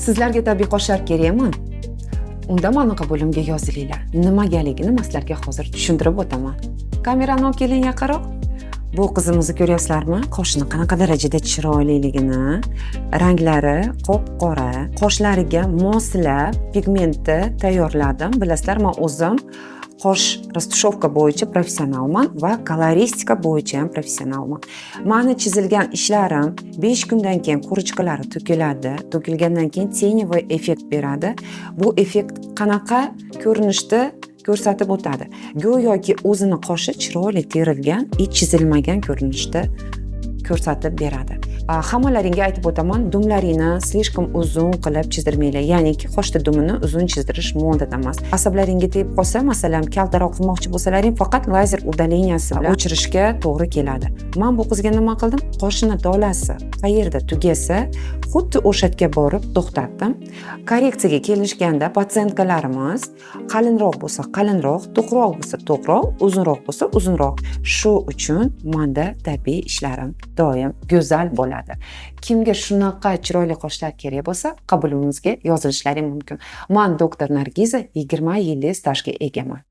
Sizlarga tabiiy qoshlar kerakmi? Unda meni qabulimga yozilinglar. Nimagaligini men sizlarga hozir tushuntirib o'taman. Kamerani olib keling yaqinroq. Bu qizimizni ko'ryapsizlarmi? Qoshini qanaqa darajada chiroyliligini, ranglari qop-qora, qoshlariga moslab pigmentni tayyorladim. Bilasizlar, men o'zim qosh rastushovka bo'yicha professionalman va koloristika bo'yicha ham professionalman. Meni chizilgan ishlarim 5 kundan keyin ko'richqalari to'kiladi. To'kilgandan keyin tenivoy effekt beradi. Bu effekt qanaqa ko'rinishda ko'rsatib o'tadi. Go'yoki o'zini qoshi chiroyli terilgan, chizilmagan ko'rinishda ko'rsatib beradi. Hammalaringga aytib o'taman, dumlaringni slishkom uzun qilib chizdirmanglar. Ya'niki qoshda dumini uzun chizdirish modada emas. Asablaringga tegib qolsa, masalan, kaltaroq qilmoqchi bo'lsalaring, faqat lazer udaleniyasi bilan o'chirishga to'g'ri keladi. Men bu qizga nima qildim? Qoshini dolasi qayerda tugasa, xuddi o'sha yerga borib to'xtatdim. Korreksiyaga kelishganda patsientkalarimiz qalinroq bo'lsa qalinroq, to'qroq bo'lsa to'qroq, uzunroq bo'lsa uzunroq. Shu uchun menda tabiiy ishlarim doim go'zal bo'ladi. Kimga shunaqa chiroyli qoshlar kerak bo'lsa, qabulimizga yozilishlari mumkin. Men doktor Nargiza 20 yillik stajga egaman.